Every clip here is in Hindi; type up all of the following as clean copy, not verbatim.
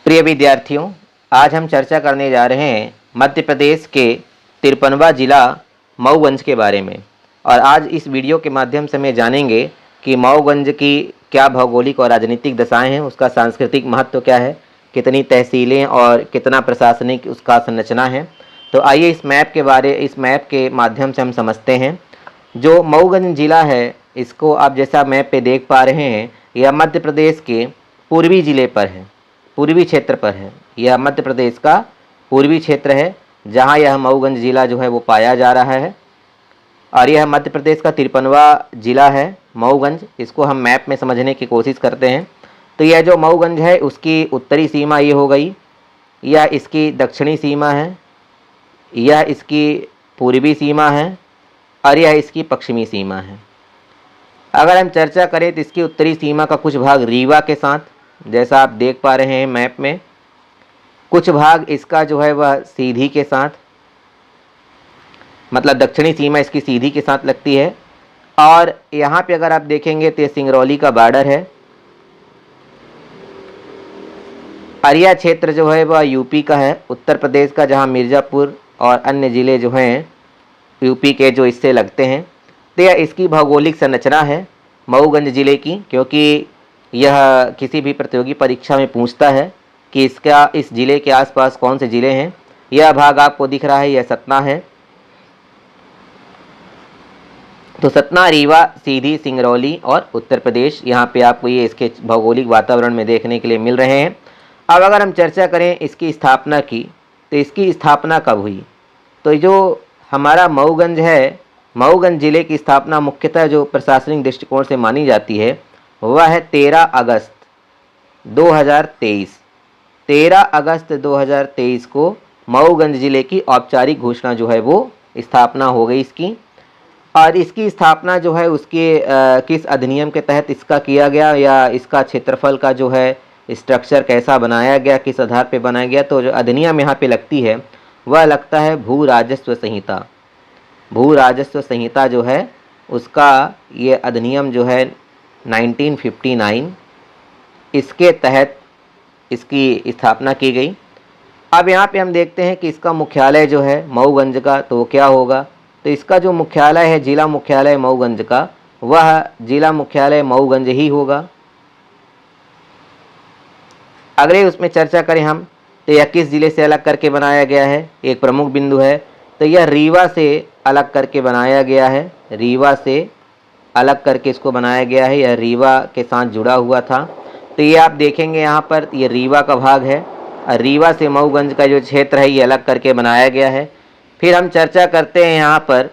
प्रिय विद्यार्थियों, आज हम चर्चा करने जा रहे हैं मध्य प्रदेश के 53वां जिला मऊगंज के बारे में। और आज इस वीडियो के माध्यम से मैं जानेंगे कि मऊगंज की क्या भौगोलिक और राजनीतिक दशाएं हैं, उसका सांस्कृतिक महत्व क्या है, कितनी तहसीलें और कितना प्रशासनिक उसका संरचना है। तो आइए इस मैप के माध्यम से हम समझते हैं। जो मऊगंज जिला है, इसको आप जैसा मैप पे देख पा रहे हैं, यह मध्य प्रदेश के पूर्वी जिले पर है, पूर्वी क्षेत्र पर है। यह मध्य प्रदेश का पूर्वी क्षेत्र है जहां यह मऊगंज जिला जो है वो पाया जा रहा है। और यह मध्य प्रदेश का 53वां जिला है मऊगंज। इसको हम मैप में समझने की कोशिश करते हैं। तो यह जो मऊगंज है उसकी उत्तरी सीमा ये हो गई, यह इसकी दक्षिणी सीमा है, यह इसकी पूर्वी सीमा है और यह इसकी पश्चिमी सीमा है। अगर हम चर्चा करें तो इसकी उत्तरी सीमा का कुछ भाग रीवा के साथ, जैसा आप देख पा रहे हैं मैप में, कुछ भाग इसका जो है वह सीधी के साथ, मतलब दक्षिणी सीमा इसकी सीधी के साथ लगती है। और यहाँ पे अगर आप देखेंगे तो सिंगरौली का बॉर्डर है। अरिया क्षेत्र जो है वह यूपी का है, उत्तर प्रदेश का, जहाँ मिर्ज़ापुर और अन्य ज़िले जो हैं यूपी के जो इससे लगते हैं। तो यह इसकी भौगोलिक संरचना है मऊगंज ज़िले की, क्योंकि यह किसी भी प्रतियोगी परीक्षा में पूछता है कि इस ज़िले के आसपास कौन से ज़िले हैं। यह भाग आपको दिख रहा है, यह सतना है। तो सतना, रीवा, सीधी, सिंगरौली और उत्तर प्रदेश, यहाँ पे आपको ये इसके भौगोलिक वातावरण में देखने के लिए मिल रहे हैं। अब अगर हम चर्चा करें इसकी स्थापना की, तो इसकी स्थापना कब हुई? तो जो हमारा मऊगंज है, मऊगंज ज़िले की स्थापना मुख्यतः जो प्रशासनिक दृष्टिकोण से मानी जाती है वह है 13 अगस्त 2023। 13 अगस्त 2023 को मऊगंज ज़िले की औपचारिक घोषणा जो है वो स्थापना हो गई इसकी। और इसकी स्थापना जो है उसके किस अधिनियम के तहत इसका किया गया, या इसका क्षेत्रफल का जो है स्ट्रक्चर कैसा बनाया गया, किस आधार पे बनाया गया, तो जो अधिनियम यहाँ पे लगती है वह लगता है भू राजस्व संहिता। भू राजस्व संहिता जो है उसका ये अधिनियम जो है 1959, इसके तहत इसकी स्थापना की गई। अब यहाँ पे हम देखते हैं कि इसका मुख्यालय जो है मऊगंज का, तो क्या होगा? तो इसका जो मुख्यालय है, जिला मुख्यालय मऊगंज का, वह जिला मुख्यालय मऊगंज ही होगा। अगले उसमें चर्चा करें हम, तो यह किस जिले से अलग करके बनाया गया है? एक प्रमुख बिंदु है, तो यह रीवा से अलग करके बनाया गया है। रीवा से अलग करके इसको बनाया गया है, यह रीवा के साथ जुड़ा हुआ था। तो ये आप देखेंगे यहाँ पर, ये रीवा का भाग है और रीवा से मऊगंज का जो क्षेत्र है ये अलग करके बनाया गया है। फिर हम चर्चा करते हैं यहाँ पर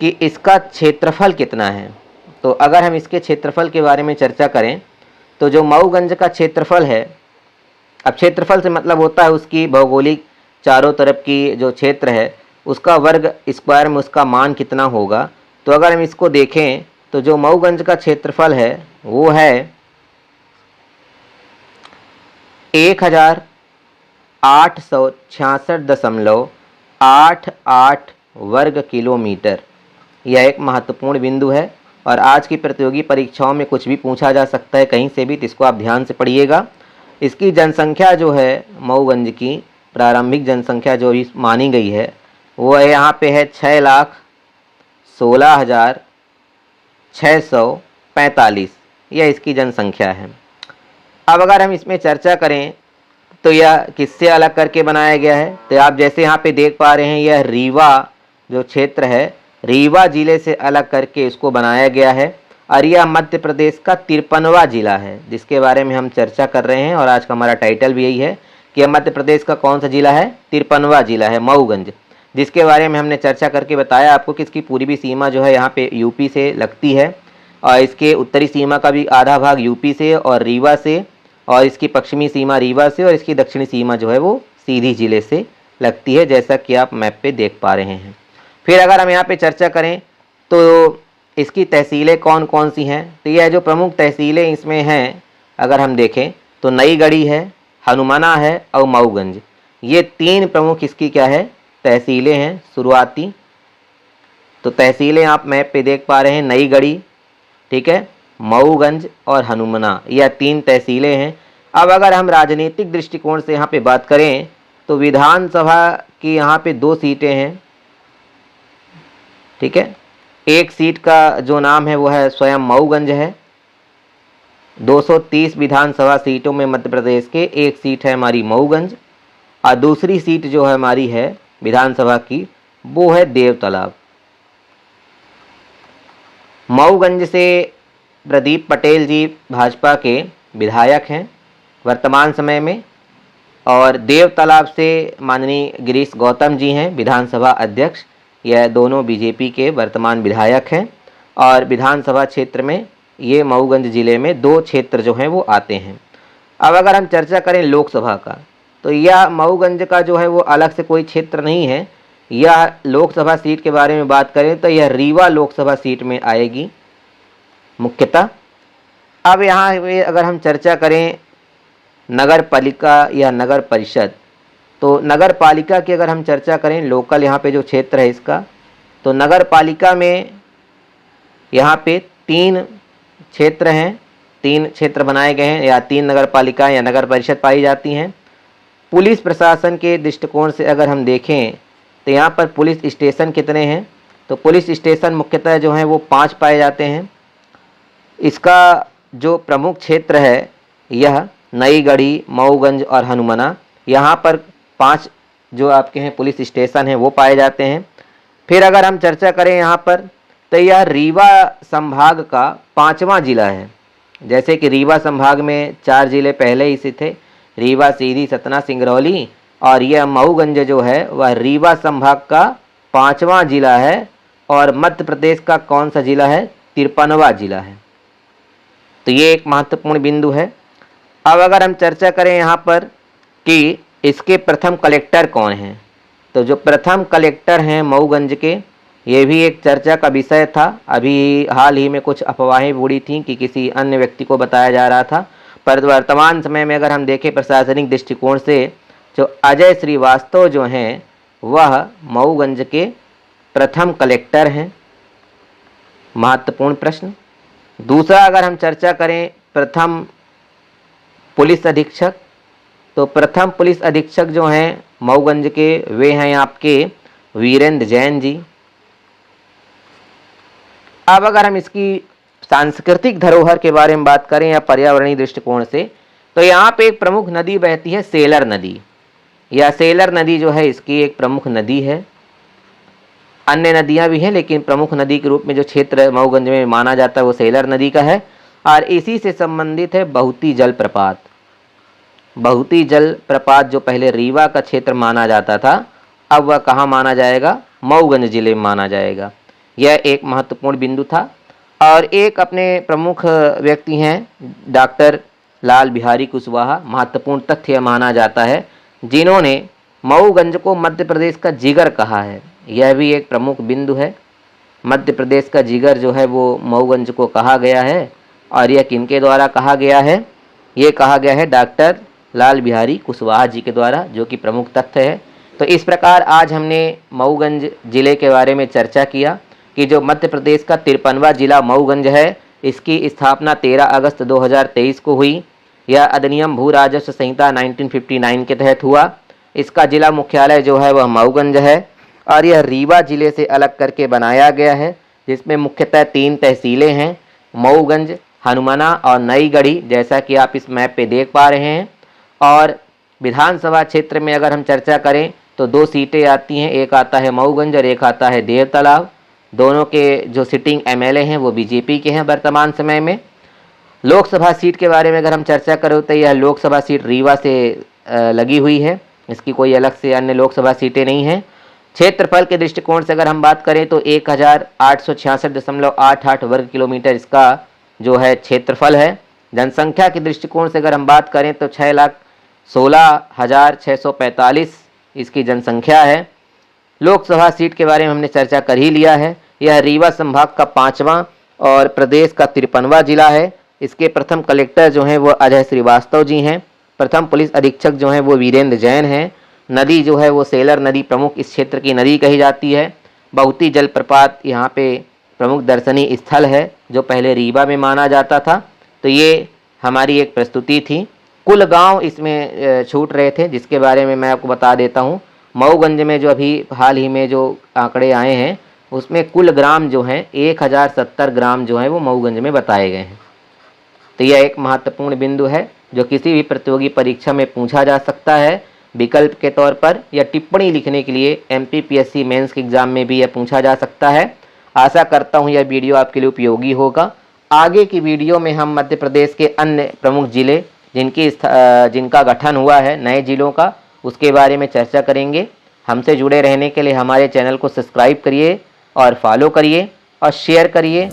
कि इसका क्षेत्रफल कितना है। तो अगर हम इसके क्षेत्रफल के बारे में चर्चा करें, तो जो मऊगंज का क्षेत्रफल है, अब क्षेत्रफल से मतलब होता है उसकी भौगोलिक चारों तरफ की जो क्षेत्र है उसका वर्ग स्क्वायर में उसका मान कितना होगा। तो अगर हम इसको देखें तो जो मऊगंज का क्षेत्रफल है वो है 1866.88 वर्ग किलोमीटर। यह एक महत्वपूर्ण बिंदु है और आज की प्रतियोगी परीक्षाओं में कुछ भी पूछा जा सकता है कहीं से भी, तो इसको आप ध्यान से पढ़िएगा। इसकी जनसंख्या जो है मऊगंज की प्रारंभिक जनसंख्या जो इस मानी गई है वो यहाँ पे है 6,16,645। यह इसकी जनसंख्या है। अब अगर हम इसमें चर्चा करें तो यह किससे अलग करके बनाया गया है, तो आप जैसे यहाँ पे देख पा रहे हैं यह रीवा जो क्षेत्र है, रीवा जिले से अलग करके इसको बनाया गया है। और यह मध्य प्रदेश का 53वां जिला है जिसके बारे में हम चर्चा कर रहे हैं। और आज का हमारा टाइटल भी यही है कि मध्य प्रदेश का कौन सा जिला है? 53वां जिला है मऊगंज, जिसके बारे में हमने चर्चा करके बताया आपको कि इसकी पूर्वी सीमा जो है यहाँ पे यूपी से लगती है और इसके उत्तरी सीमा का भी आधा भाग यूपी से और रीवा से, और इसकी पश्चिमी सीमा रीवा से, और इसकी दक्षिणी सीमा जो है वो सीधी जिले से लगती है, जैसा कि आप मैप पे देख पा रहे हैं। फिर अगर हम यहाँ पे चर्चा करें तो इसकी तहसीलें कौन कौन सी हैं, तो यह जो प्रमुख तहसीलें इसमें हैं अगर हम देखें तो नई गढ़ी है, हनुमाना है और मऊगंज। ये तीन प्रमुख इसकी क्या है? तहसीलें हैं शुरुआती। तो तहसीलें आप मैप पे देख पा रहे हैं, नई गढ़ी, ठीक है, मऊगंज और हनुमना, यह तीन तहसीलें हैं। अब अगर हम राजनीतिक दृष्टिकोण से यहाँ पे बात करें तो विधानसभा की यहाँ पे 2 सीटें हैं, ठीक है। एक सीट का जो नाम है वो है स्वयं मऊगंज है। 230 विधानसभा सीटों में मध्य प्रदेश के एक सीट है हमारी मऊगंज, और दूसरी सीट जो है हमारी है विधानसभा की वो है देव तालाब। मऊगंज से प्रदीप पटेल जी भाजपा के विधायक हैं वर्तमान समय में, और देव तालाब से माननीय गिरीश गौतम जी हैं विधानसभा अध्यक्ष। यह दोनों बीजेपी के वर्तमान विधायक हैं, और विधानसभा क्षेत्र में ये मऊगंज ज़िले में 2 क्षेत्र जो हैं वो आते हैं। अब अगर हम चर्चा करें लोकसभा का, तो यह मऊगंज का जो है वो अलग से कोई क्षेत्र नहीं है। यह लोकसभा सीट के बारे में बात करें तो यह रीवा लोकसभा सीट में आएगी मुख्यतः। अब यहाँ अगर हम चर्चा करें नगर पालिका या नगर परिषद, तो नगर पालिका की अगर हम चर्चा करें लोकल यहाँ पे जो क्षेत्र है इसका, तो नगर पालिका में यहाँ पे 3 क्षेत्र हैं, 3 क्षेत्र बनाए गए हैं, या 3 नगर पालिका या नगर परिषद पाई जाती हैं। पुलिस प्रशासन के दृष्टिकोण से अगर हम देखें तो यहाँ पर पुलिस स्टेशन कितने हैं, तो पुलिस स्टेशन मुख्यतः जो हैं वो 5 पाए जाते हैं। इसका जो प्रमुख क्षेत्र है यह नई गढ़ी, मऊगंज और हनुमाना, यहाँ पर 5 जो आपके हैं पुलिस स्टेशन हैं वो पाए जाते हैं। फिर अगर हम चर्चा करें यहाँ पर, तो यह रीवा संभाग का 5वां जिला है। जैसे कि रीवा संभाग में 4 जिले पहले ही से थे, रीवा, सीधी, सतना, सिंगरौली, और यह मऊगंज जो है वह रीवा संभाग का 5वां जिला है, और मध्य प्रदेश का कौन सा जिला है, 53वां जिला है। तो ये एक महत्वपूर्ण बिंदु है। अब अगर हम चर्चा करें यहाँ पर कि इसके प्रथम कलेक्टर कौन हैं, तो जो प्रथम कलेक्टर हैं मऊगंज के, ये भी एक चर्चा का विषय था। अभी हाल ही में कुछ अफवाहें उड़ी थी कि किसी अन्य व्यक्ति को बताया जा रहा था, पर वर्तमान समय में अगर हम देखें प्रशासनिक दृष्टिकोण से, जो अजय श्रीवास्तव जो हैं वह मऊगंज के प्रथम कलेक्टर हैं। महत्वपूर्ण प्रश्न। दूसरा अगर हम चर्चा करें प्रथम पुलिस अधीक्षक, तो प्रथम पुलिस अधीक्षक जो हैं मऊगंज के वे हैं आपके वीरेंद्र जैन जी। अब अगर हम इसकी सांस्कृतिक धरोहर के बारे में बात करें या पर्यावरणीय दृष्टिकोण से, तो यहाँ पे एक प्रमुख नदी बहती है सेलर नदी। यह सेलर नदी जो है इसकी एक प्रमुख नदी है। अन्य नदियाँ भी हैं लेकिन प्रमुख नदी के रूप में जो क्षेत्र मऊगंज में माना जाता है वो सेलर नदी का है। और इसी से संबंधित है बहुती जल प्रपात। बहुती जल प्रपात जो पहले रीवा का क्षेत्र माना जाता था, अब वह कहाँ माना जाएगा, मऊगंज जिले में माना जाएगा। यह एक महत्वपूर्ण बिंदु था। और एक अपने प्रमुख व्यक्ति हैं डॉक्टर लाल बिहारी कुशवाहा, महत्वपूर्ण तथ्य माना जाता है, जिन्होंने मऊगंज को मध्य प्रदेश का जिगर कहा है। यह भी एक प्रमुख बिंदु है। मध्य प्रदेश का जिगर जो है वो मऊगंज को कहा गया है, और यह किनके द्वारा कहा गया है, ये कहा गया है डॉक्टर लाल बिहारी कुशवाहा जी के द्वारा, जो कि प्रमुख तथ्य है। तो इस प्रकार आज हमने मऊगंज जिले के बारे में चर्चा किया कि जो मध्य प्रदेश का 53वां जिला मऊगंज है, इसकी स्थापना 13 अगस्त 2023 को हुई। यह अधिनियम भू राजस्व संहिता 1959 के तहत हुआ। इसका जिला मुख्यालय जो है वह मऊगंज है, और यह रीवा जिले से अलग करके बनाया गया है, जिसमें मुख्यतः 3 तहसीलें हैं, मऊगंज, हनुमाना और नई गढ़ी, जैसा कि आप इस मैप पे देख पा रहे हैं। और विधानसभा क्षेत्र में अगर हम चर्चा करें तो 2 सीटें आती हैं, एक आता है मऊगंज और एक आता है देव तालाब। दोनों के जो सिटिंग एमएलए हैं वो बीजेपी के हैं वर्तमान समय में। लोकसभा सीट के बारे में अगर हम चर्चा करें तो यह लोकसभा सीट रीवा से लगी हुई है, इसकी कोई अलग से अन्य लोकसभा सीटें नहीं हैं। क्षेत्रफल के दृष्टिकोण से अगर हम बात करें तो 1866.88 वर्ग किलोमीटर इसका जो है क्षेत्रफल है। जनसंख्या के दृष्टिकोण से अगर हम बात करें तो 6,16,645 इसकी जनसंख्या है। लोकसभा सीट के बारे में हमने चर्चा कर ही लिया है। यह रीवा संभाग का 5वां और प्रदेश का 53वां जिला है। इसके प्रथम कलेक्टर जो हैं वो अजय श्रीवास्तव जी हैं। प्रथम पुलिस अधीक्षक जो हैं वो वीरेंद्र जैन हैं। नदी जो है वो सेलर नदी प्रमुख इस क्षेत्र की नदी कही जाती है। बहुती जलप्रपात यहाँ पे प्रमुख दर्शनीय स्थल है जो पहले रीवा में माना जाता था। तो ये हमारी एक प्रस्तुति थी। कुल गांव इसमें छूट रहे थे, जिसके बारे में मैं आपको बता देता हूं। मऊगंज में जो अभी हाल ही में जो आंकड़े आए हैं उसमें कुल ग्राम जो हैं 1070 ग्राम जो हैं वो मऊगंज में बताए गए हैं। तो यह एक महत्वपूर्ण बिंदु है जो किसी भी प्रतियोगी परीक्षा में पूछा जा सकता है विकल्प के तौर पर, या टिप्पणी लिखने के लिए MPPSC मेंस के एग्जाम में भी यह पूछा जा सकता है। आशा करता हूं यह वीडियो आपके लिए उपयोगी होगा। आगे की वीडियो में हम मध्य प्रदेश के अन्य प्रमुख जिले जिनका गठन हुआ है नए जिलों का, उसके बारे में चर्चा करेंगे। हमसे जुड़े रहने के लिए हमारे चैनल को सब्सक्राइब करिए और फॉलो करिए और शेयर करिए।